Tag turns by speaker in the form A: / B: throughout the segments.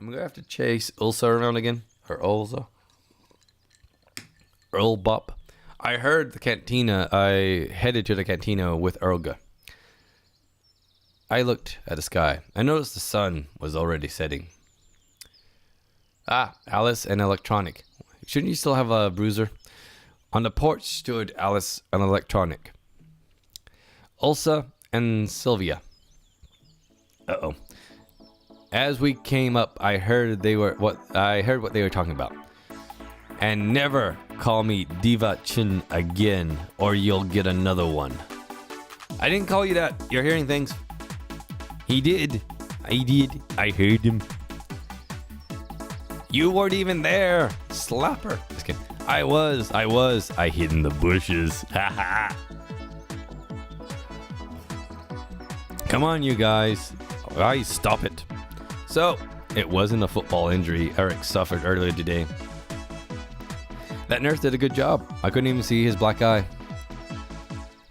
A: I'm gonna have to chase Ulsa around again. Or Ulsa. Earl Bop. I heard the cantina. I headed to the cantina with Erlga. I looked at the sky. I noticed the sun was already setting. Ah, Alice and Electronic. Shouldn't you still have a bruiser? On the porch stood Alice and Electronic. Ulsa and Sylvia. Uh-oh. As we came up, I heard what they were talking about. And never call me Diva Chin again, or you'll get another one. I didn't call you that. You're hearing things. He did. I did. I heard him. You weren't even there. Slapper. Just kidding. I was. I hid in the bushes. Ha ha. Come on, you guys. Stop it. So, it wasn't a football injury Eric suffered earlier today. That nurse did a good job. I couldn't even see his black eye.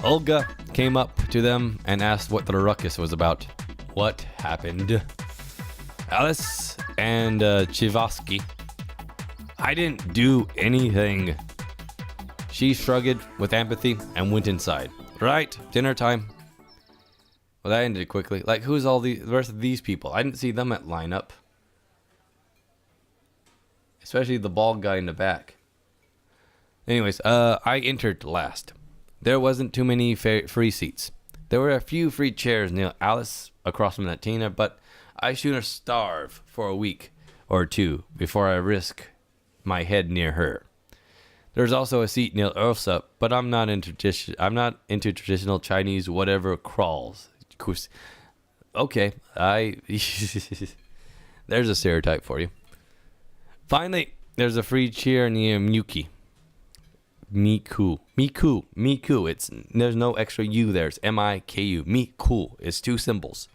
A: Olga came up to them and asked what the ruckus was about. What happened? Alice and Chivasky. I didn't do anything. She shrugged with empathy and went inside. Right, dinner time. Well, that ended quickly. Like, who's all the rest of these people? I didn't see them at lineup. Especially the bald guy in the back. Anyways, I entered last. There wasn't too many free seats. There were a few free chairs near Alice across from Latina, but I sooner starve for a week or two before I risk my head near her. There's also a seat near Ursa, but I'm not into traditional Chinese whatever crawls. Okay, there's a stereotype for you. Finally, there's a free chair near Miku. There's no extra U there. It's M-I-K-U. Miku. It's two symbols.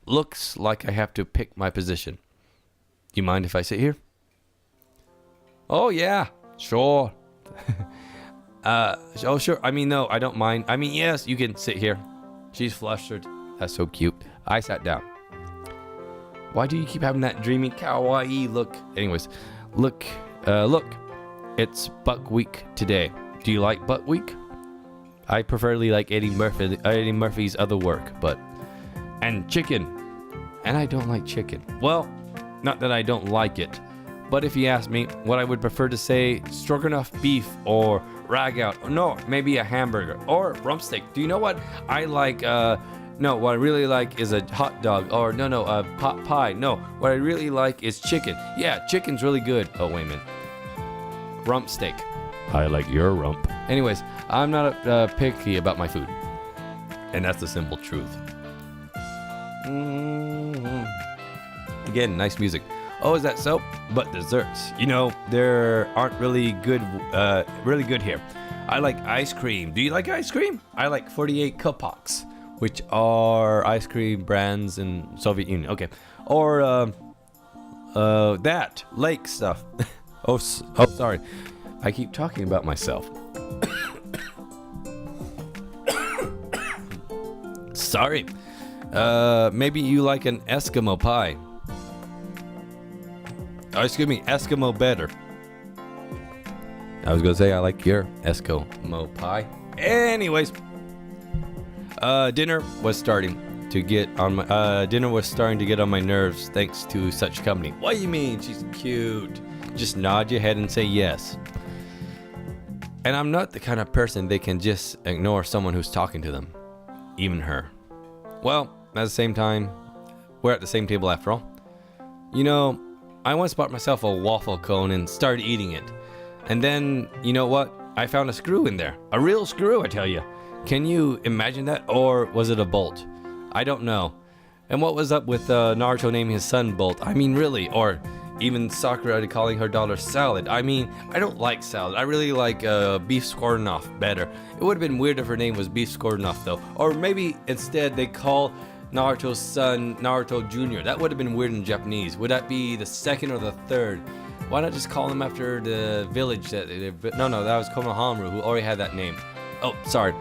A: Looks like I have to pick my position. Do you mind if I sit here? Oh, yeah. Sure. Oh, sure. I mean, no, I don't mind. I mean, yes, you can sit here. She's flustered. That's so cute. I sat down. Why do you keep having that dreamy kawaii look? Anyways, look. It's Buck Week today. Do you like Buck Week? I preferably like Eddie Murphy's other work, and chicken. And I don't like chicken. Well, not that I don't like it, but if you ask me what I would prefer to say, stroganoff beef or ragout. No, maybe a hamburger or rump steak. Do you know what I like? No, what I really like is a hot dog. Or a pot pie. No, what I really like is chicken. Yeah, chicken's really good. Oh, wait a minute. Rump steak. I like your rump. Anyways, I'm not picky about my food. And that's the simple truth. Again, nice music. Oh, is that so? But desserts. You know, there aren't really good here. I like ice cream. Do you like ice cream? I like 48 Kupoks, which are ice cream brands in Soviet Union. Okay. Or, that. Lake stuff. Oh, sorry. I keep talking about myself. Sorry. Maybe you like an Eskimo pie. Oh, excuse me, Eskimo better. I was gonna say I like your Eskimo pie. Anyways, dinner was starting to get on my nerves thanks to such company. What do you mean? She's cute. Just nod your head and say yes. And I'm not the kind of person they can just ignore someone who's talking to them, even her. Well, at the same time, we're at the same table after all. You know, I once bought myself a waffle cone and started eating it. And then, you know what? I found a screw in there. A real screw, I tell you. Can you imagine that? Or was it a bolt? I don't know. And what was up with Naruto naming his son Bolt? I mean, really? Or even Sakura calling her daughter Salad. I mean, I don't like salad. I really like Beef Skornoff better. It would have been weird if her name was Beef Skornoff, though. Or maybe instead they call Naruto's son Naruto Jr. That would have been weird in Japanese. Would that be the second or the third? Why not just call him after the village that... No, that was Konohamaru, who already had that name. Oh, sorry.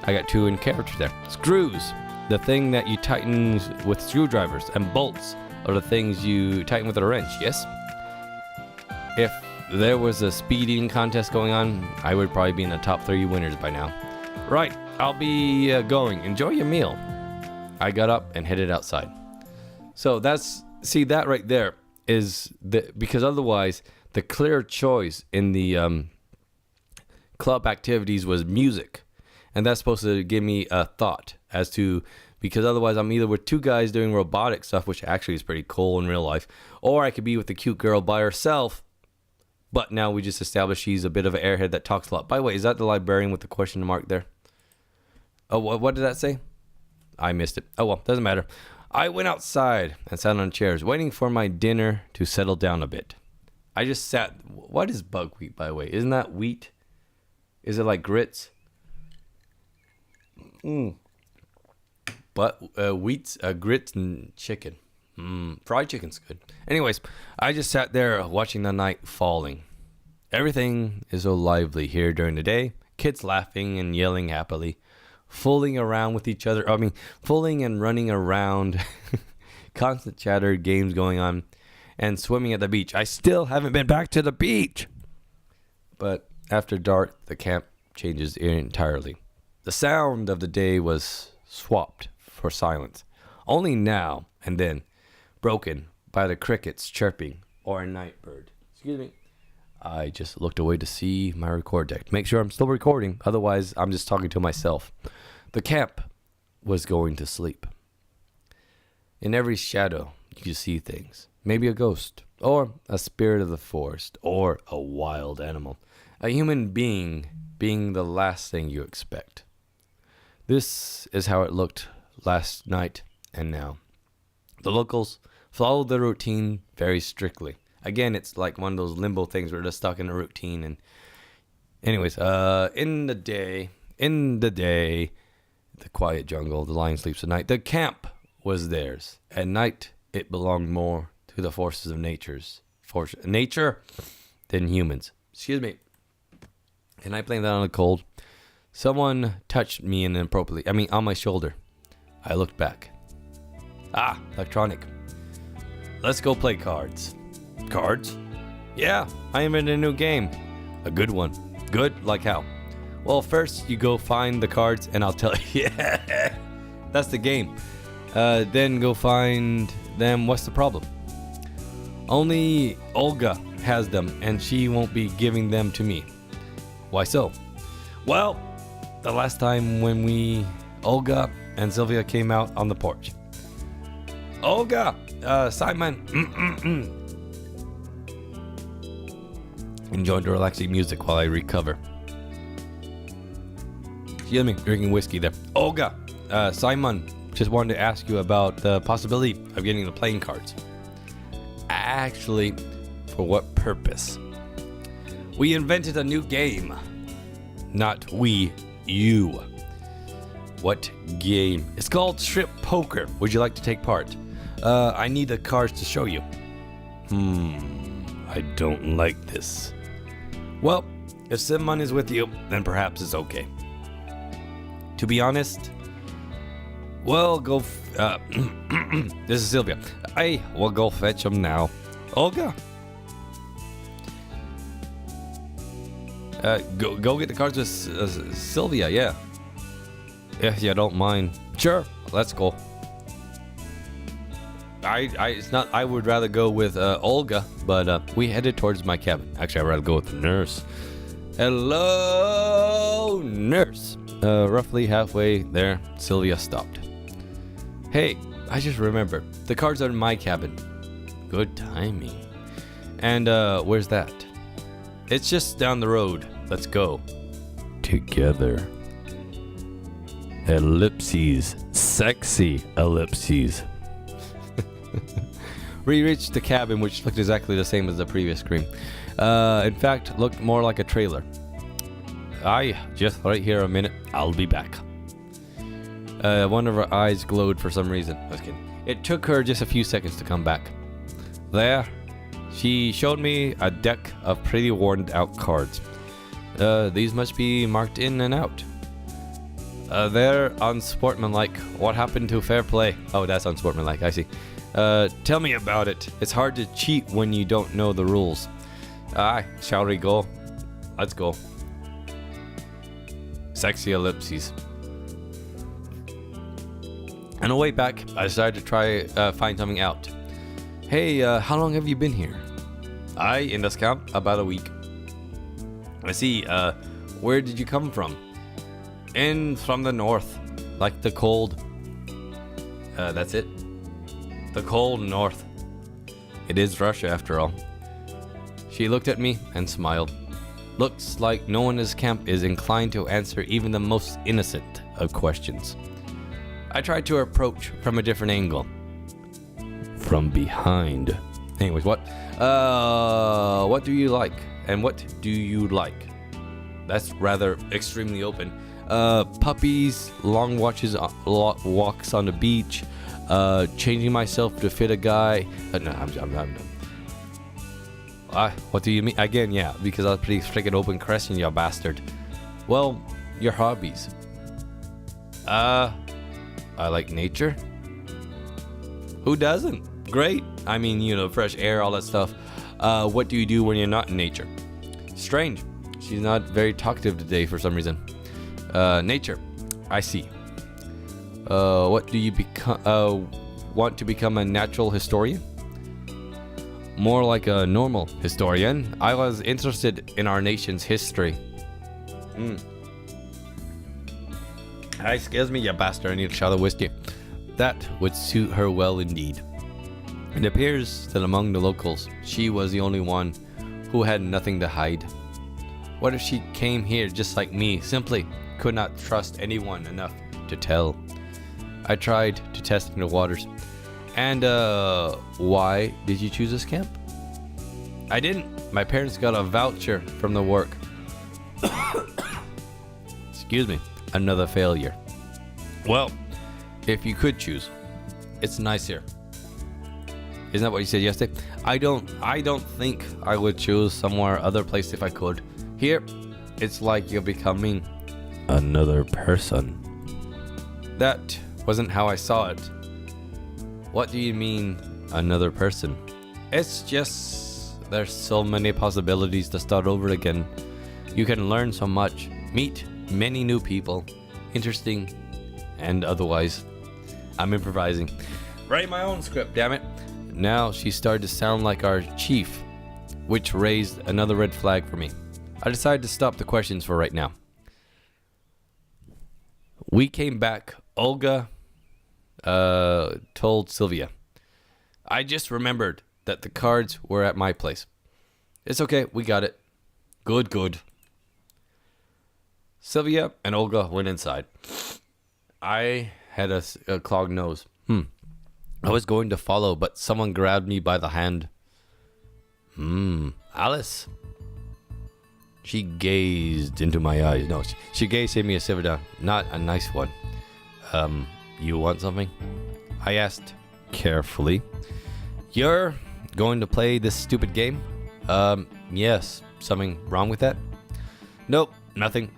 A: I got two in character there. Screws. The thing that you tighten with screwdrivers. And bolts are the things you tighten with a wrench, yes? If there was a speed eating contest going on, I would probably be in the top 3 winners by now. Right, I'll be going. Enjoy your meal. I got up and headed outside. So see that right there is because otherwise the clear choice in the club activities was music. And that's supposed to give me a thought as to, because otherwise I'm either with 2 guys doing robotic stuff, which actually is pretty cool in real life, or I could be with the cute girl by herself. But now we just established she's a bit of an airhead that talks a lot. By the way, is that the librarian with the question mark there? Oh, what did that say? I missed it. Oh, well, doesn't matter. I went outside and sat on chairs, waiting for my dinner to settle down a bit. I just sat. What is buckwheat, by the way? Isn't that wheat? Is it like grits? But wheat's grits and chicken. Fried chicken's good. Anyways, I just sat there watching the night falling. Everything is so lively here during the day. Kids laughing and yelling happily. Fooling around with each other. Fooling and running around. Constant chatter, games going on. And swimming at the beach. I still haven't been back to the beach. But after dark, the camp changes entirely. The sound of the day was swapped for silence. Only now and then, broken by the crickets chirping or a night bird. Excuse me. I just looked away to see my record deck. Make sure I'm still recording. Otherwise, I'm just talking to myself. The camp was going to sleep. In every shadow, you could see things. Maybe a ghost, or a spirit of the forest, or a wild animal. A human being the last thing you expect. This is how it looked last night and now. The locals followed the routine very strictly. Again, it's like one of those limbo things where they're stuck in a routine. And anyways, in the day, the quiet jungle, the lion sleeps at night. The camp was theirs. At night, it belonged more to the forces of nature than humans. Excuse me. Can I blame that on the cold? Someone touched me inappropriately. On my shoulder. I looked back. Electronic. Let's go play cards. Cards? Yeah, I invented a new game. A good one. Good? Like how? Well, first you go find the cards and I'll tell you. Yeah, that's the game. Then go find them. What's the problem? Only Olga has them and she won't be giving them to me. Why so? Well, the last time when Olga and Sylvia came out on the porch. Olga! Simon! Enjoying the relaxing music while I recover. Excuse me, drinking whiskey there. Olga! Simon, just wanted to ask you about the possibility of getting the playing cards. Actually, for what purpose? We invented a new game. Not we, you. What game? It's called Strip Poker. Would you like to take part? I need the cards to show you. I don't like this. Well, if Simon is with you, then perhaps it's okay. To be honest, well, go. This is Sylvia. I will go fetch him now. Olga. Go get the cards with Sylvia. Yeah. If you don't mind. Sure. Let's go. It's not. I would rather go with Olga, but we headed towards my cabin. Actually, I'd rather go with the nurse. Hello, nurse. Roughly halfway there, Sylvia stopped. Hey, I just remembered. The cards are in my cabin. Good timing. And where's that? It's just down the road. Let's go. Together. Ellipses. Sexy ellipses. We reached the cabin, which looked exactly the same as the previous screen. In fact, looked more like a trailer. Just right here a minute. I'll be back. One of her eyes glowed for some reason. I was kidding. It took her just a few seconds to come back. There, she showed me a deck of pretty worn out cards. These must be marked in and out. They're unsportsmanlike. What happened to fair play? Oh, that's unsportsmanlike. I see. Tell me about it. It's hard to cheat when you don't know the rules. Aye, shall we go? Let's go. Sexy ellipses. On the way back, I decided to try find something out. Hey, how long have you been here? In this camp, about a week. I see, where did you come from? In from the north, like the cold. That's it. The cold north. It is Russia after all. She looked at me and smiled. Looks like no one in this camp is inclined to answer even the most innocent of questions. I tried to approach from a different angle. From behind. Anyways, what do you like? And what do you like? That's rather extremely open. Puppies, long walks on the beach, changing myself to fit a guy. No, I'm done. What do you mean? Again, yeah, because I was pretty freaking open question, you bastard. Well, your hobbies. I like nature. Who doesn't? Great. I mean, fresh air, all that stuff. What do you do when you're not in nature? Strange. She's not very talkative today for some reason. Nature. I see. What do you become? Want to become a natural historian? More like a normal historian. I was interested in our nation's history. Excuse me, you bastard. I need a shot of whiskey. That would suit her well indeed. It appears that among the locals, she was the only one who had nothing to hide. What if she came here just like me, simply could not trust anyone enough to tell? I tried to test the waters. And, why did you choose this camp? I didn't. My parents got a voucher from the work. Excuse me. Another failure. Well, if you could choose, it's nice here. Isn't that what you said yesterday? I don't think I would choose somewhere other place if I could. Here, it's like you're becoming another person. That wasn't how I saw it. What do you mean, another person? It's just, there's so many possibilities to start over again. You can learn so much, meet many new people, interesting and otherwise. I'm improvising. Write my own script, damn it. Now she started to sound like our chief, which raised another red flag for me. I decided to stop the questions for right now. We came back. Olga told Sylvia. I just remembered that the cards were at my place. It's okay, we got it. Good. Sylvia and Olga went inside. I had a clogged nose. I was going to follow, but someone grabbed me by the hand. Alice. She gazed into my eyes. No, she gazed at me a silver down. Not a nice one. You want something? I asked carefully. You're going to play this stupid game? Yes. Something wrong with that? Nope, nothing.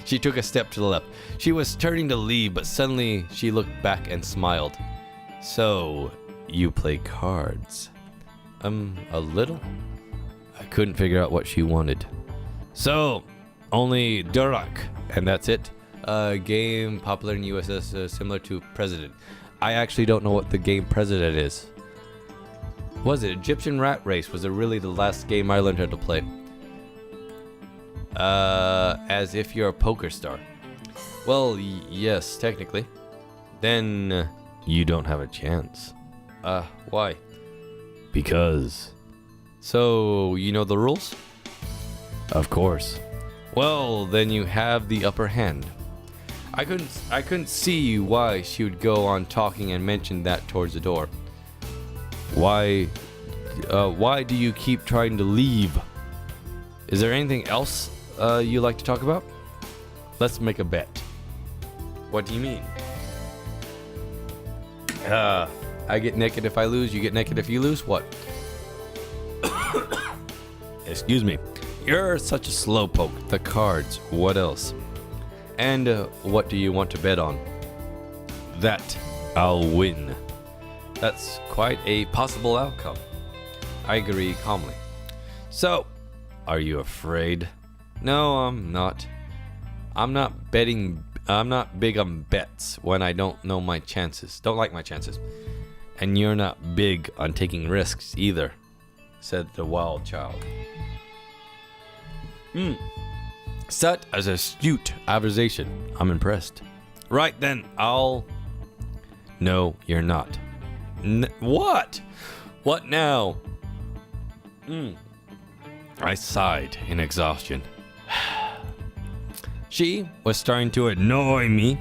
A: She took a step to the left. She was turning to leave, but suddenly she looked back and smiled. So, you play cards? A little? I couldn't figure out what she wanted. So, only Durak, and that's it? A game popular in USS, similar to President. I actually don't know what the game President is. Was it Egyptian Rat Race? Was it really the last game I learned how to play? As if you're a poker star. Well, yes, technically. Then you don't have a chance. Why? Because. So, you know the rules? Of course. Well, then you have the upper hand. I couldn't see why she would go on talking and mention that towards the door. Why do you keep trying to leave? Is there anything else you like to talk about? Let's make a bet. What do you mean? I get naked if I lose, you get naked if you lose? What? Excuse me. You're such a slowpoke. The cards. What else? And what do you want to bet on? That I'll win. That's quite a possible outcome. I agree calmly. So, are you afraid? No, I'm not. I'm not big on bets when I don't know my chances. Don't like my chances. And you're not big on taking risks either, said the wild child. Such as astute observation. I'm impressed. Right then, No, you're not. What? What now? I sighed in exhaustion. She was starting to annoy me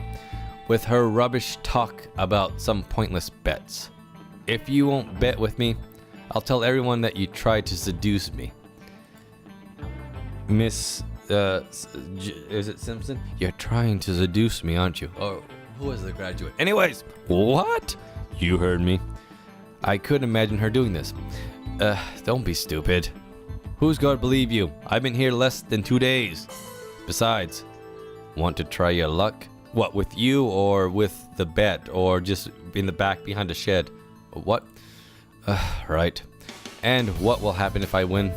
A: with her rubbish talk about some pointless bets. If you won't bet with me, I'll tell everyone that you tried to seduce me. Miss, is it Simpson? You're trying to seduce me, aren't you? Or who was the graduate? Anyways, what? You heard me. I couldn't imagine her doing this. Don't be stupid. Who's going to believe you? I've been here less than 2 days. Besides, want to try your luck? What, with you or with the bet or just in the back behind the shed? What? Right. And what will happen if I win?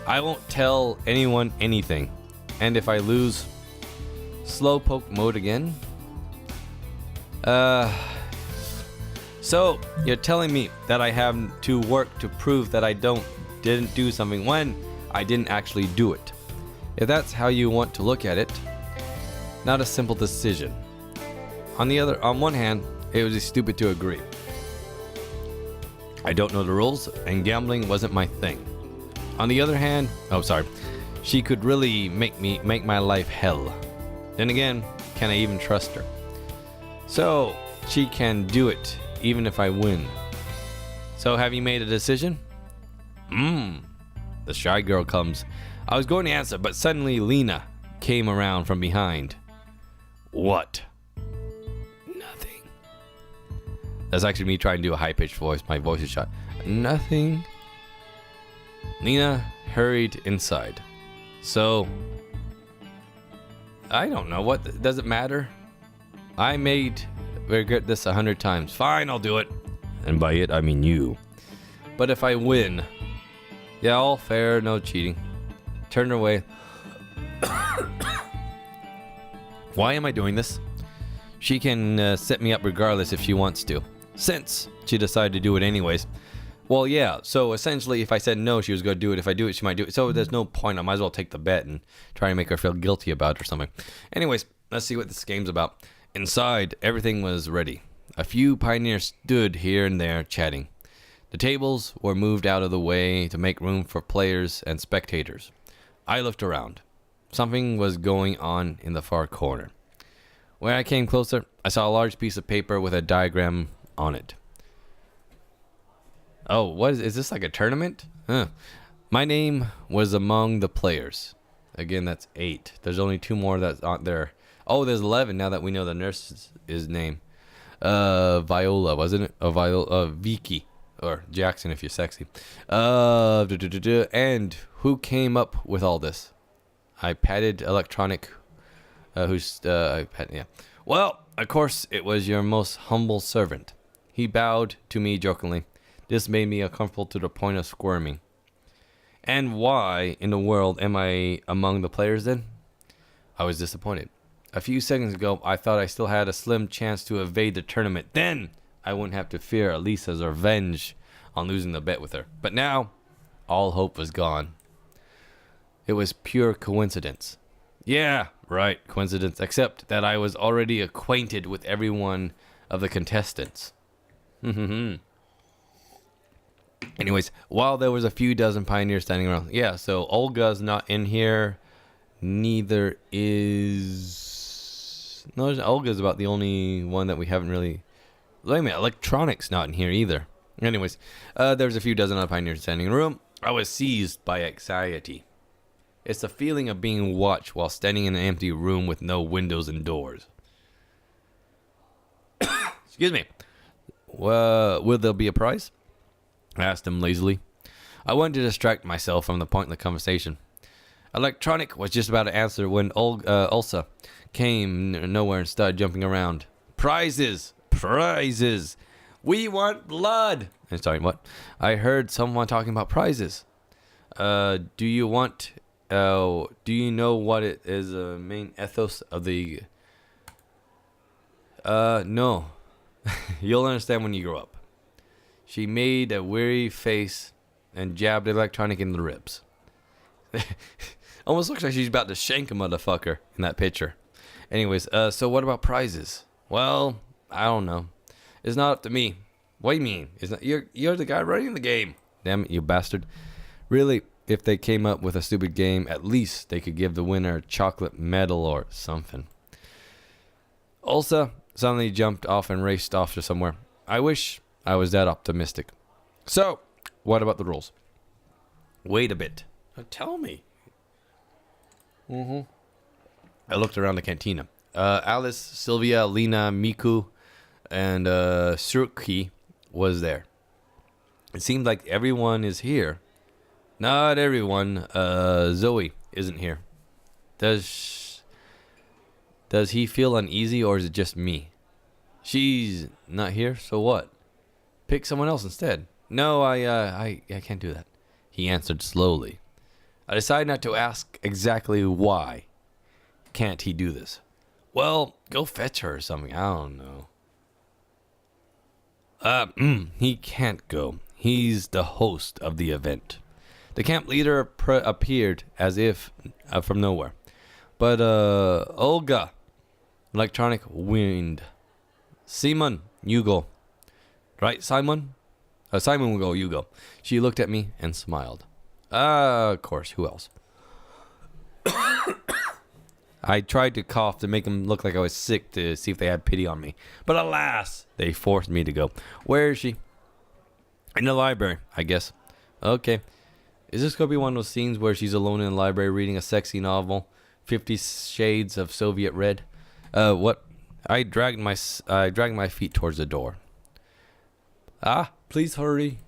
A: I won't tell anyone anything. And if I lose, slowpoke mode again? So you're telling me that I have to work to prove that I didn't do something when I didn't actually do it. If that's how you want to look at it, not a simple decision. On one hand, it was stupid to agree. I don't know the rules, and gambling wasn't my thing. On the other hand, she could really make my life hell. Then again, can I even trust her? So she can do it even if I win. So have you made a decision? The shy girl comes. I was going to answer, but suddenly Lena came around from behind. What? Nothing. That's actually me trying to do a high-pitched voice. My voice is shot. Nothing. Lena hurried inside. So, I don't know. What does it matter? I made regret this 100 times. Fine, I'll do it. And by it, I mean you. But if I win, yeah, all fair, no cheating. Turn away. Why am I doing this? She can set me up regardless if she wants to. Since she decided to do it anyways. Well, yeah, so essentially if I said no, she was going to do it. If I do it, she might do it. So there's no point. I might as well take the bet and try and make her feel guilty about it or something. Anyways, let's see what this game's about. Inside, everything was ready. A few pioneers stood here and there chatting. The tables were moved out of the way to make room for players and spectators. I looked around. Something was going on in the far corner. When I came closer, I saw a large piece of paper with a diagram on it. Oh, what is this, like a tournament? Huh. My name was among the players. Again, that's 8. There's only 2 more that's on there. Oh, there's 11 now that we know the nurse's name. Viola, wasn't it? Vicky. Or Jackson if you're sexy. And who came up with all this? I patted Electronic. Well, of course, it was your most humble servant. He bowed to me jokingly. This made me uncomfortable to the point of squirming. And why in the world am I among the players then? I was disappointed. A few seconds ago, I thought I still had a slim chance to evade the tournament. Then I wouldn't have to fear Elisa's revenge on losing the bet with her. But now, all hope was gone. It was pure coincidence. Yeah, right, coincidence. Except that I was already acquainted with every one of the contestants. Anyways, while there was a few dozen pioneers standing around. Yeah, so Olga's not in here. Neither is... No, Olga's about the only one that we haven't really... Wait a minute, Electronic's not in here either. Anyways, there was a few dozen other pioneers standing in the room. I was seized by anxiety. It's the feeling of being watched while standing in an empty room with no windows and doors. Excuse me. Will there be a prize? I asked him lazily. I wanted to distract myself from the point in the conversation. Electronic was just about to answer when Ulsa came nowhere and started jumping around. Prizes! Prizes! We want blood. And sorry, what? I heard someone talking about prizes. Do you want? Do you know what it is? The main ethos of the. No. You'll understand when you grow up. She made a weary face and jabbed Electronic in the ribs. Almost looks like she's about to shank a motherfucker in that picture. Anyways, so what about prizes? Well, I don't know. It's not up to me. What do you mean? It's not, you're the guy running the game. Damn it, you bastard. Really, if they came up with a stupid game, at least they could give the winner a chocolate medal or something. Ulsa suddenly jumped off and raced off to somewhere. I wish I was that optimistic. So, what about the rules? Wait a bit. Tell me. I looked around the cantina. Alice, Sylvia, Lena, Miku, and Suruki was there. It seemed like everyone is here. Not everyone. Zoe isn't here. Does he feel uneasy, or is it just me? She's not here, so what? Pick someone else instead. No, I can't do that. He answered slowly. I decided not to ask exactly why can't he do this. Well, go fetch her or something. I don't know. He can't go. He's the host of the event. The camp leader appeared as if from nowhere. But Olga, Electronic wind. Simon, you go. Right, Simon? Simon will go, you go. She looked at me and smiled. Of course, who else? I tried to cough to make them look like I was sick to see if they had pity on me. But alas, they forced me to go. Where is she? In the library, I guess. Okay. Is this going to be one of those scenes where she's alone in the library reading a sexy novel? 50 Shades of Soviet Red? What? I dragged my feet towards the door. Please hurry.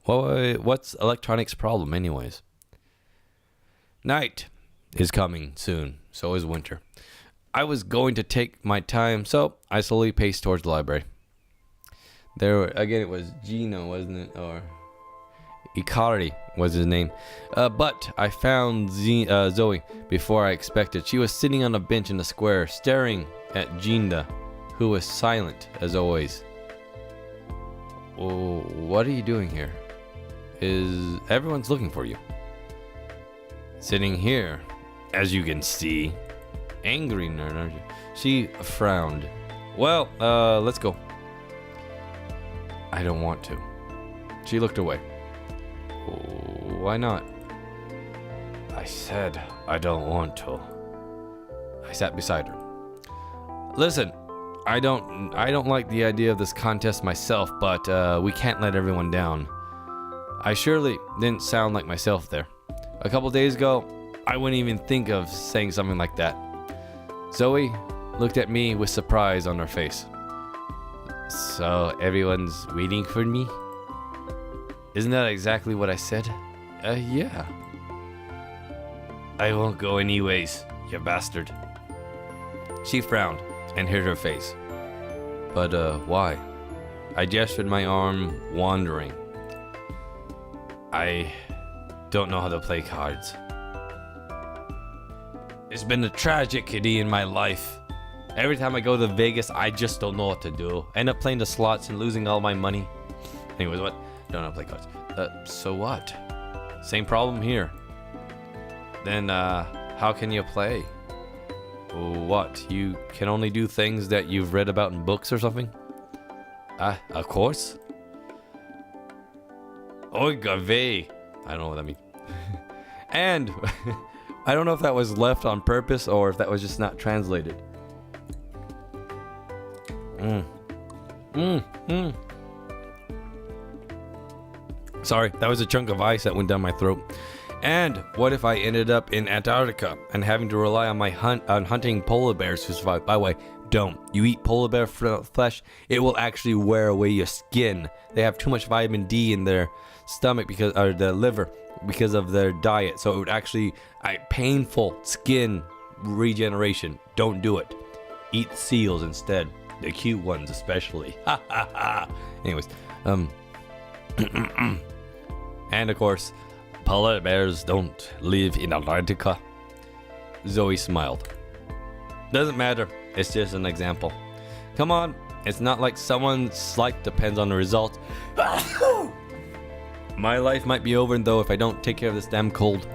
A: What's Electronic's problem anyways? Night is coming soon. So is winter. I was going to take my time, so I slowly paced towards the library. It was Gino, wasn't it? Or Ikari was his name. But I found Zoe before I expected. She was sitting on a bench in the square, staring at Jinda, who was silent as always. Oh, what are you doing here? Everyone's looking for you. Sitting here, as you can see. Angry nerd, aren't you? She frowned. Well, let's go. I don't want to. She looked away. Why not? I said I don't want to. I sat beside her. Listen, I don't like the idea of this contest myself, but we can't let everyone down. I surely didn't sound like myself there. A couple days ago, I wouldn't even think of saying something like that. Zoe looked at me with surprise on her face. So everyone's waiting for me? Isn't that exactly what I said? Yeah. I won't go anyways, you bastard. She frowned and hid her face. But, why? I gestured my arm, wandering. I don't know how to play cards. It's been a tragedy in my life. Every time I go to Vegas, I just don't know what to do. End up playing the slots and losing all my money. Anyways, what? Don't know how to play cards. So what? Same problem here. Then, how can you play? What? You can only do things that you've read about in books or something? Of course. Oiga ve. I don't know what that means. And I don't know if that was left on purpose or if that was just not translated. Sorry, that was a chunk of ice that went down my throat. And what if I ended up in Antarctica and having to rely on my hunting polar bears to survive? By the way, don't. You eat polar bear flesh, it will actually wear away your skin. They have too much vitamin D in their stomach or their liver because of their diet. So it would actually painful skin regeneration. Don't do it. Eat seals instead. The cute ones especially. Ha ha ha. Anyways, and of course, polar bears don't live in Antarctica. Zoe smiled. Doesn't matter, it's just an example. Come on, it's not like someone's life depends on the result. My life might be over though if I don't take care of this damn cold.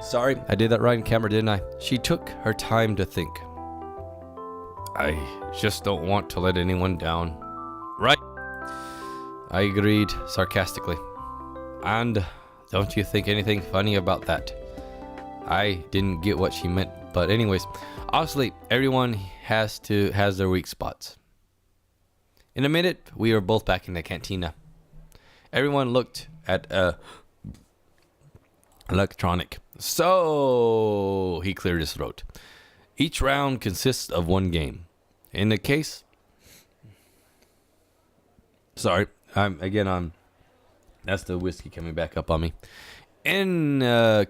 A: Sorry, I did that right in camera, didn't I? She took her time to think. I just don't want to let anyone down. Right? I agreed sarcastically. And don't you think anything funny about that? I didn't get what she meant, but anyways, obviously everyone has their weak spots. In a minute, we were both back in the cantina. Everyone looked at electronic. So he cleared his throat. Each round consists of one game. In the case, sorry, that's the whiskey coming back up on me. In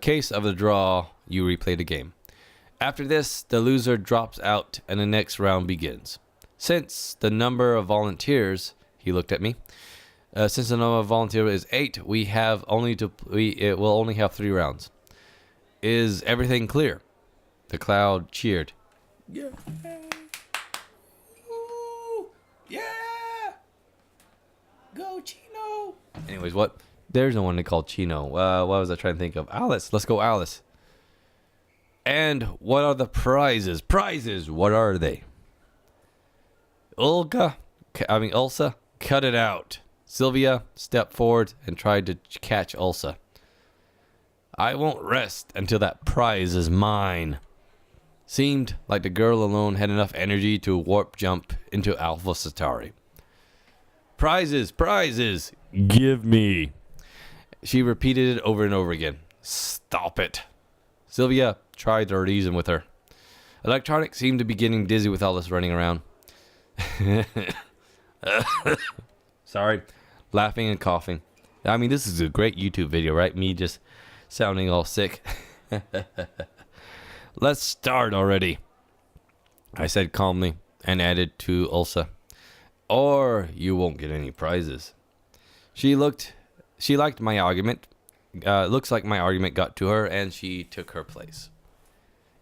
A: case of a draw, you replay the game. After this, the loser drops out and the next round begins. Since the number of volunteers, he looked at me. Since the number of volunteers is 8, we will only have 3 rounds. Is everything clear? The crowd cheered. Yeah. Ooh, yeah. Go Chino. Anyways, what? There's no one to call Chino. What was I trying to think of? Alice. Let's go Alice. And what are the prizes? Prizes, what are they? Ulsa, cut it out. Sylvia stepped forward and tried to catch Ulsa. I won't rest until that prize is mine. Seemed like the girl alone had enough energy to warp jump into Alpha Centauri. Prizes, prizes, give me. She repeated it over and over again. Stop it. Sylvia tried to reason with her. Electronic seemed to be getting dizzy with all this running around. Sorry, laughing and coughing. I mean, this is a great YouTube video, right? Me just sounding all sick. Let's start already, I said calmly and added to Ulsa. Or you won't get any prizes. She liked my argument. Looks like my argument got to her and she took her place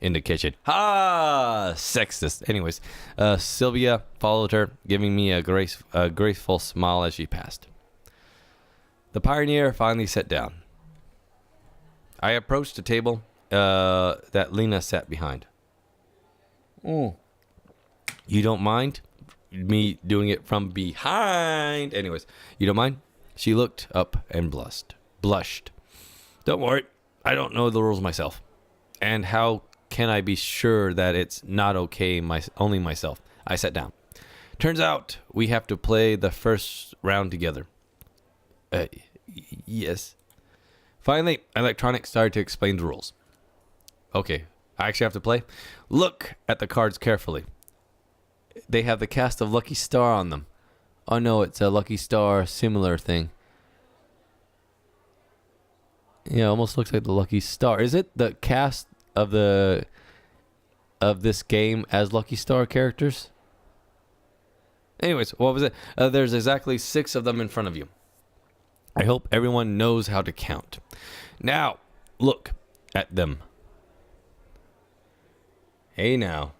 A: in the kitchen. Ha! Sexist. Anyways, Sylvia followed her, giving me a graceful smile as she passed. The pioneer finally sat down. I approached the table that Lena sat behind. You don't mind me doing it from behind? Anyways, you don't mind? She looked up and blushed. Don't worry, I don't know the rules myself. And how can I be sure that it's not okay only myself? I sat down. Turns out we have to play the first round together. Yes. Finally, Electronic started to explain the rules. Okay, I actually have to play? Look at the cards carefully. They have the cast of Lucky Star on them. Oh no, it's a Lucky Star similar thing. Yeah, almost looks like the Lucky Star. Is it the cast of this game as Lucky Star characters? Anyways, what was it? There's exactly 6 of them in front of you. I hope everyone knows how to count. Now, look at them. Hey now.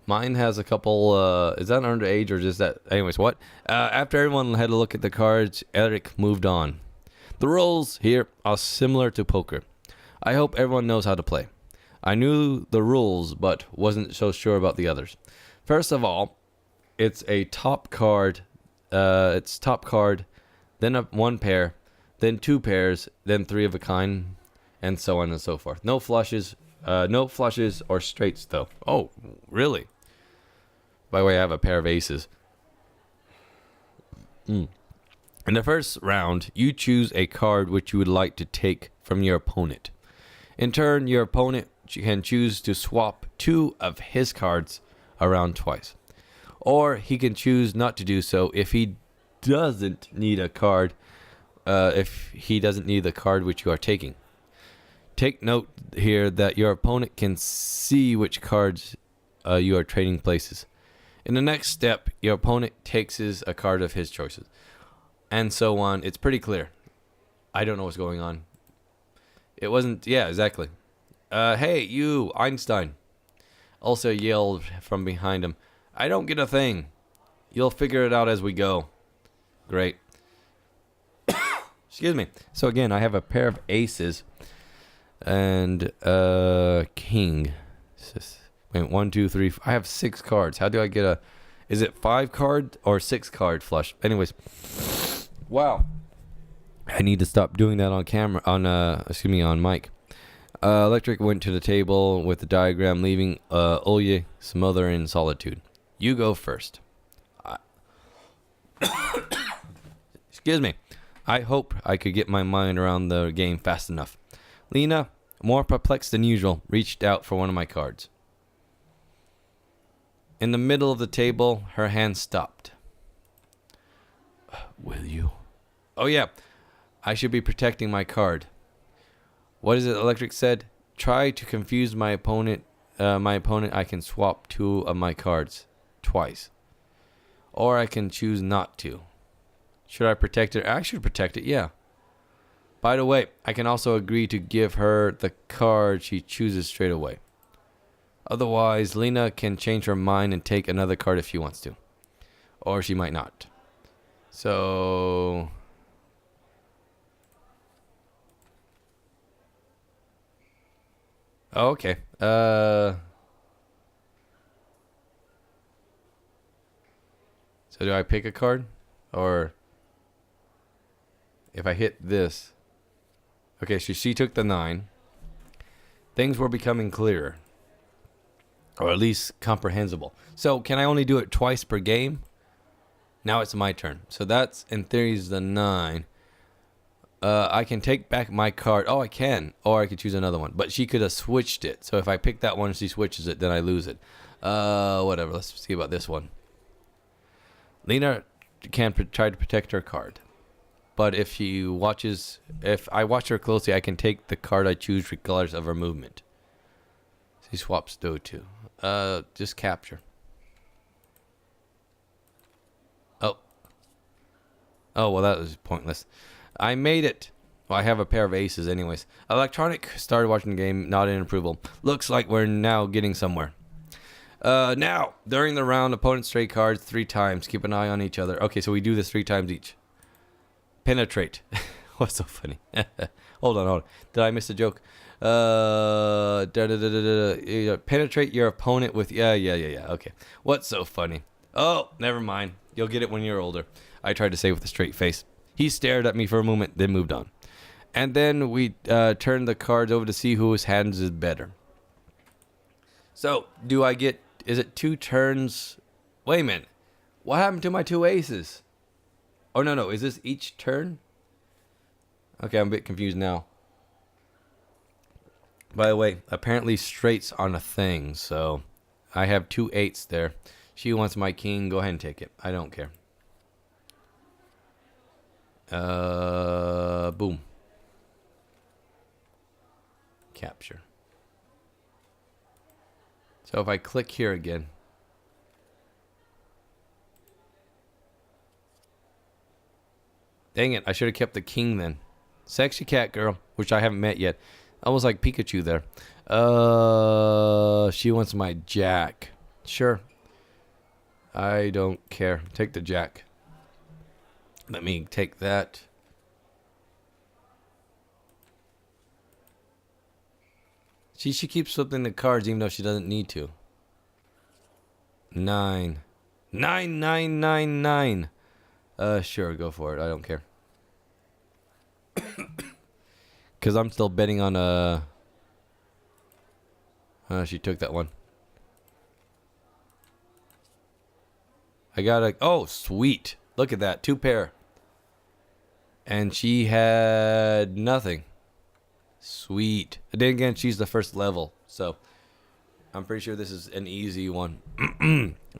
A: Mine has a couple, is that underage or just that? Anyways, what? After everyone had a look at the cards, Eric moved on. The rules here are similar to poker. I hope everyone knows how to play. I knew the rules, but wasn't so sure about the others. First of all, it's a top card. It's top card, then one pair, then 2 pairs, then 3 of a kind, and so on and so forth. No flushes or straights though. Oh, really? By the way, I have a pair of aces. In the first round, you choose a card which you would like to take from your opponent. In turn, your opponent can choose to swap 2 of his cards around twice. Or he can choose not to do so if he doesn't need a card, the card which you are taking. Take note here that your opponent can see which cards you are trading places. In the next step, your opponent takes a card of his choices, and so on. It's pretty clear. I don't know what's going on. It wasn't. Yeah, exactly. Hey, you, Einstein. Also yelled from behind him. I don't get a thing. You'll figure it out as we go. Great. Excuse me. So again, I have a pair of aces and king. Wait, 1, 2, 3. I have 6 cards. How do I get a? Is it 5 card or 6 card flush? Anyways, wow. I need to stop doing that on camera. On mic. Electric went to the table with the diagram, leaving Olye smothered in solitude. You go first. Excuse me. I hope I could get my mind around the game fast enough. Lena, more perplexed than usual, reached out for one of my cards. In the middle of the table, her hand stopped. Will you? Oh yeah, I should be protecting my card. What is it Electric said? Try to confuse my opponent. I can swap 2 of my cards twice. Or I can choose not to. Should I protect it? I should protect it, yeah. By the way, I can also agree to give her the card she chooses straight away. Otherwise, Lena can change her mind and take another card if she wants to. Or she might not. So... Oh, okay. So do I pick a card? Or... if I hit this... Okay, so she took the 9. Things were becoming clearer. Or at least comprehensible. So, can I only do it twice per game? Now it's my turn. So that's, in theory, is the 9. I can take back my card. Oh, I can. Or I could choose another one. But she could have switched it. So if I pick that one and she switches it, then I lose it. Whatever. Let's see about this one. Lena can try to protect her card. But if I watch her closely, I can take the card I choose regardless of her movement. She swaps those 2. Just capture. Oh, well, that was pointless. I made it. Well, I have a pair of aces anyways. Electronic started watching the game, not in approval. Looks like we're now getting somewhere. Now, during the round, opponents trade cards 3 times. Keep an eye on each other. Okay, so we do this 3 times each. Penetrate. What's so funny? Hold on. Did I miss a joke? Penetrate your opponent with... Yeah. Okay. What's so funny? Oh, never mind. You'll get it when you're older. I tried to say with a straight face. He stared at me for a moment, then moved on. And then we turned the cards over to see whose hands is better. So, do I get... Is it 2 turns? Wait a minute. What happened to my 2 aces? Oh, no. Is this each turn? Okay, I'm a bit confused now. By the way, apparently straights on a thing, so I have 2 8s there. She wants my king. Go ahead and take it. I don't care. Boom. Capture. So if I click here again. Dang it, I should have kept the king then. Sexy cat girl, which I haven't met yet. Almost like Pikachu there. She wants my jack. Sure. I don't care. Take the jack. Let me take that. She keeps flipping the cards even though she doesn't need to. 9. 9. Sure, go for it. I don't care. Because I'm still betting on she took that one. I got a... Oh, sweet. Look at that. 2 pair. And she had nothing. Sweet. And then again, she's the first level. So, I'm pretty sure this is an easy one.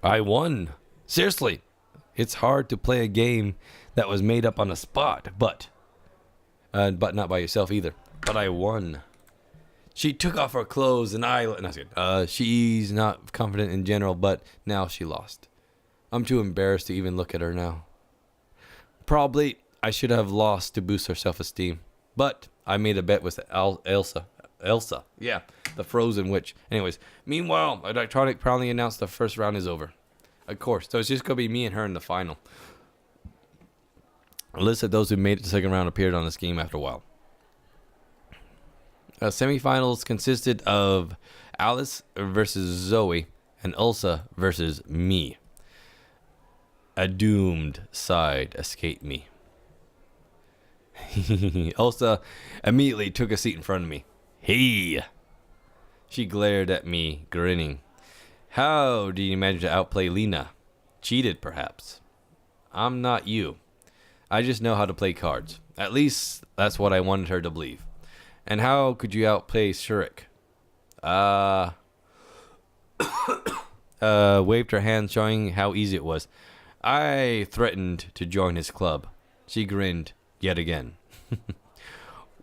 A: I won. Seriously. It's hard to play a game that was made up on the spot. But not by yourself either. But I won. She took off her clothes and I said, she's not confident in general, but now she lost. I'm too embarrassed to even look at her now. Probably I should have lost to boost her self-esteem, but I made a bet with Elsa. Elsa, yeah, the frozen witch. Anyways, meanwhile, Electronic proudly announced the first round is over. Of course, so it's just going to be me and her in the final. A list of those who made it to the second round appeared on this game after a while. Semifinals consisted of Alice versus Zoe and Elsa versus me. A doomed side escaped me. Elsa immediately took a seat in front of me. Hey! She glared at me, grinning. How do you manage to outplay Lena? Cheated, perhaps. I'm not you. I just know how to play cards. At least, that's what I wanted her to believe. And how could you outplay Shurik? Waved her hand, showing how easy it was. I threatened to join his club. She grinned yet again.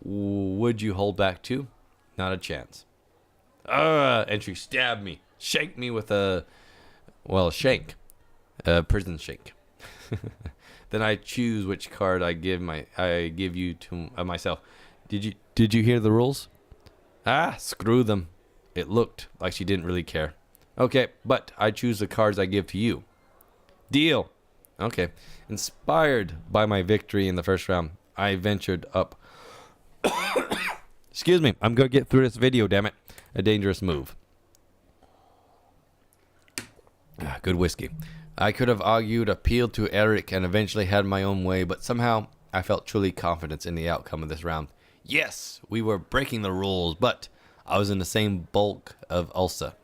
A: Would you hold back too? Not a chance. And she stabbed me. Shanked me with a shank. Prison shank. Then I choose which card I give you to myself. Did you hear the rules? Screw them. It looked like she didn't really care. Okay, but I choose the cards I give to you. Deal. Okay. Inspired by my victory in the first round, I ventured up. Excuse me. I'm going to get through this video, damn it. A dangerous move. Good whiskey. I could have argued, appealed to Eric, and eventually had my own way, but somehow I felt truly confident in the outcome of this round. Yes, we were breaking the rules, but I was in the same bulk of Elsa.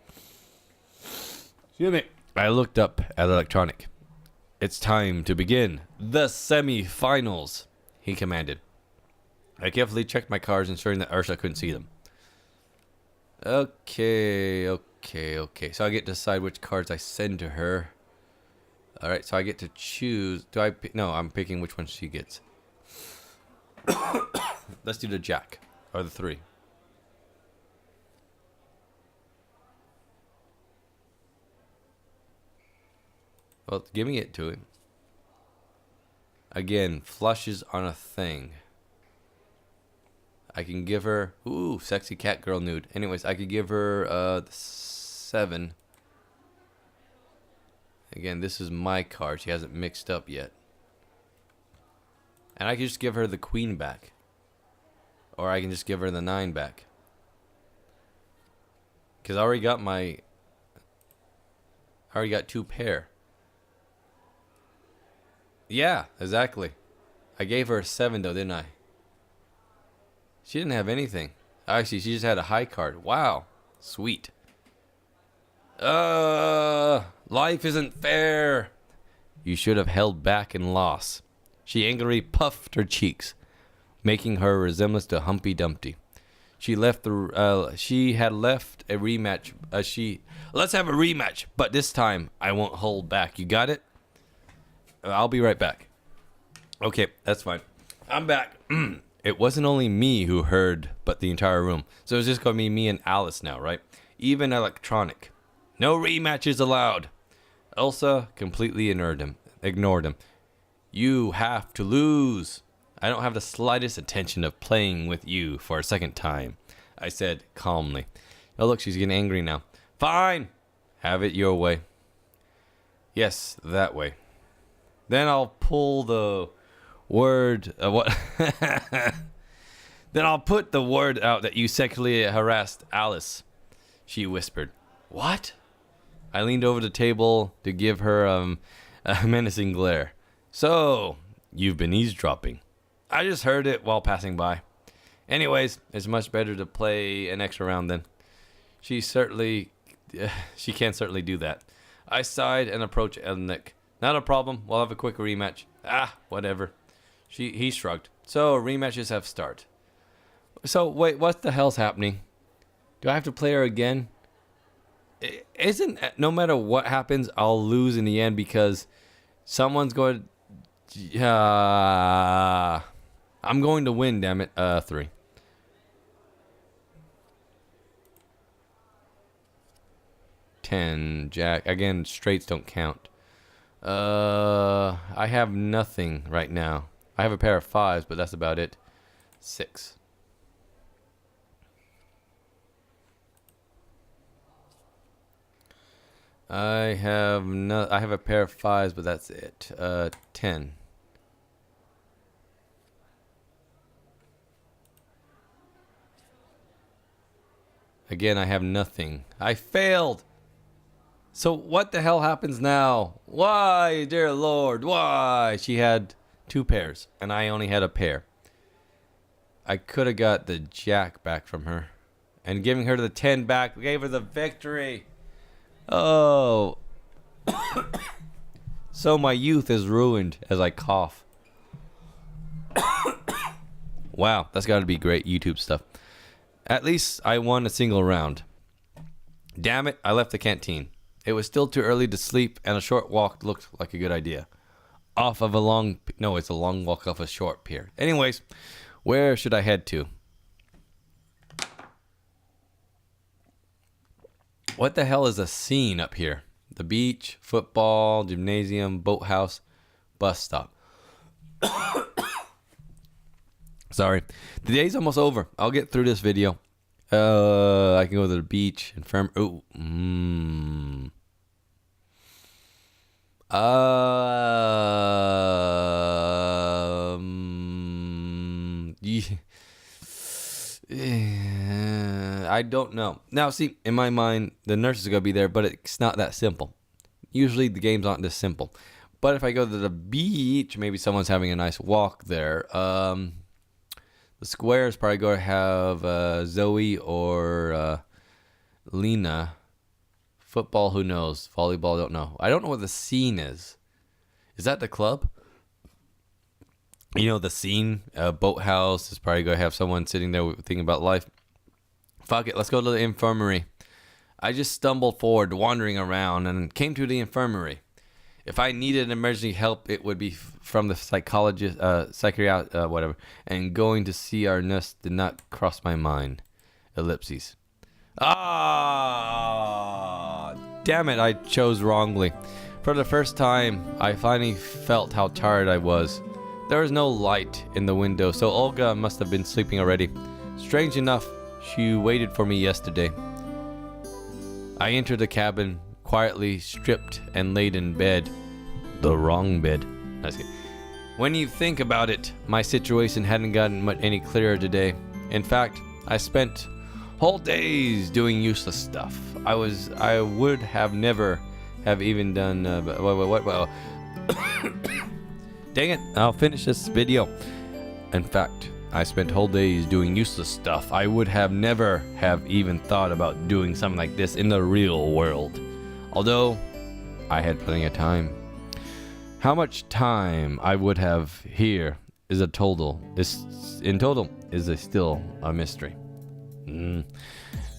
A: Excuse me. I looked up at Electronic. It's time to begin the semi-finals, he commanded. I carefully checked my cards, ensuring that Ursula couldn't see them. Okay. So I get to decide which cards I send to her. Alright, so I get to choose. No, I'm picking which one she gets. Let's do the Jack, or the 3. Well, giving it to him. Again, flushes on a thing. I can give her... Ooh, sexy cat girl nude. Anyways, I could give her the 7. Again, this is my card. She hasn't mixed up yet. And I can just give her the queen back. Or I can just give her the 9 back. Because I already got my... I already got 2 pair. Yeah, exactly. I gave her a 7 though, didn't I? She didn't have anything. Actually, she just had a high card. Wow. Sweet. Life isn't fair. You should have held back and lost. She angrily puffed her cheeks, making her resemblance to Humpty Dumpty. She had left a rematch. Let's have a rematch, but this time I won't hold back. You got it? I'll be right back. Okay, that's fine. I'm back. It wasn't only me who heard, but the entire room. So it's just going to be me and Alice now, right? Even Electronic. No rematches allowed. Elsa completely ignored him. You have to lose. I don't have the slightest intention of playing with you for a second time, I said calmly. Oh, look, she's getting angry now. Fine. Have it your way. Yes, that way. Then I'll pull the word... what? Then I'll put the word out that you sexually harassed Alice, she whispered. What? I leaned over the table to give her a menacing glare. So, you've been eavesdropping. I just heard it while passing by. Anyways, it's much better to play an extra round then. She can certainly do that. I sighed and approached Elnick. Not a problem. We'll have a quick rematch. Whatever. He shrugged. So, rematches have start. So, wait, what the hell's happening? Do I have to play her again? Isn't, no matter what happens, I'll lose in the end because someone's going to... I'm going to win, damn it. 3. 10, jack. Again, straights don't count. I have nothing right now. I have a pair of 5s, but that's about it. 6. I have a pair of 5s, but that's it. 10. Again, I have nothing. I failed. So what the hell happens now? Why, dear Lord, why? She had 2 pairs, and I only had a pair. I could have got the jack back from her. And giving her the 10 back gave her the victory. Oh. So my youth is ruined as I cough. Wow, that's got to be great YouTube stuff. At least I won a single round. Damn it, I left the canteen. It was still too early to sleep, and a short walk looked like a good idea. It's a long walk off a short pier. Anyways, where should I head to? What the hell is a scene up here? The beach, football, gymnasium, boathouse, bus stop. Sorry. The day's almost over. I'll get through this video. I can go to the beach, infirmary. I don't know. Now, see, in my mind, the nurse is going to be there, but it's not that simple. Usually, the games aren't this simple. But if I go to the beach, maybe someone's having a nice walk there. The square is probably going to have Zoe or Lena. Football, who knows? Volleyball, don't know. I don't know what the scene is. Is that the club? You know, the scene, boathouse is probably going to have someone sitting there thinking about life. Fuck it, let's go to the infirmary. I just stumbled forward, wandering around, and came to the infirmary. If I needed emergency help, it would be from the psychologist, psychiatrist, whatever. And going to see our nurse did not cross my mind. Ellipses. Damn it, I chose wrongly. For the first time, I finally felt how tired I was. There was no light in the window, so Olga must have been sleeping already. Strange enough, she waited for me yesterday. I entered the cabin, quietly stripped and laid in bed. The wrong bed. When you think about it, my situation hadn't gotten any clearer today. In fact, I spent whole days doing useless stuff. I would have never have even done. Dang it! I'll finish this video. In fact, I spent whole days doing useless stuff. I would have never have even thought about doing something like this in the real world. Although I had plenty of time. How much time I would have here is still a mystery.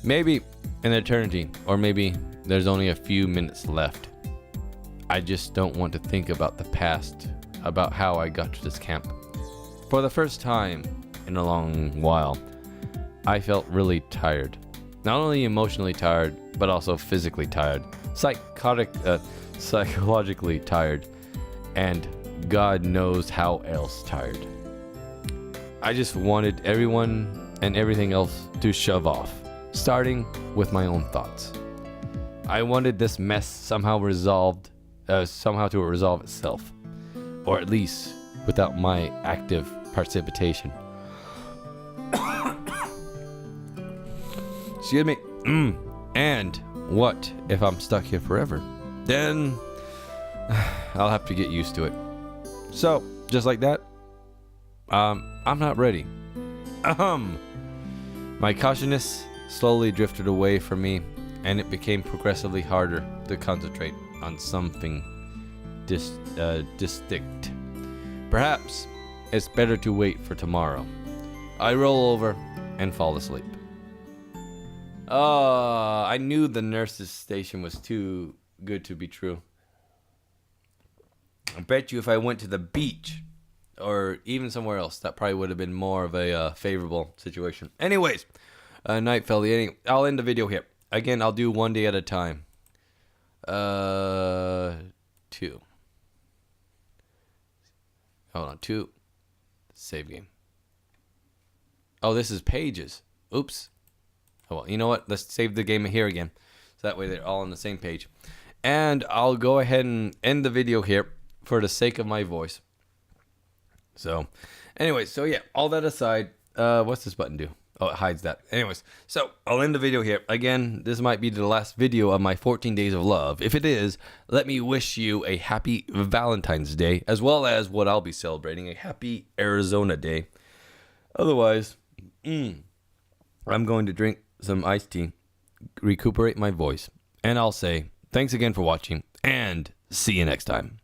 A: Maybe an eternity, or maybe there's only a few minutes left. I just don't want to think about the past, about how I got to this camp. For the first time in a long while, I felt really tired. Not only emotionally tired, but also physically tired. Psychologically tired. And God knows how else tired. I just wanted everyone and everything else to shove off, starting with my own thoughts. I wanted this mess somehow to resolve itself, or at least without my active participation. Excuse me. And what if I'm stuck here forever? Then I'll have to get used to it. So, just like that, I'm not ready. My cautiousness slowly drifted away from me, and it became progressively harder to concentrate on something distinct. Perhaps it's better to wait for tomorrow. I roll over and fall asleep. I knew the nurse's station was too good to be true. I bet you if I went to the beach or even somewhere else, that probably would have been more of a favorable situation. Anyways, night fell. I'll end the video here. Again, I'll do one day at a time. 2. Hold on, 2. Save game. Oh, this is pages. Oops. Oh, well, you know what? Let's save the game here again. So that way they're all on the same page. And I'll go ahead and end the video here for the sake of my voice. So, anyway, so yeah, all that aside, what's this button do? Oh, it hides that. Anyways, so I'll end the video here. Again, this might be the last video of my 14 Days of Love. If it is, let me wish you a happy Valentine's Day, as well as what I'll be celebrating, a happy Arizona Day. Otherwise, I'm going to drink some iced tea, recuperate my voice, and I'll say thanks again for watching, and see you next time.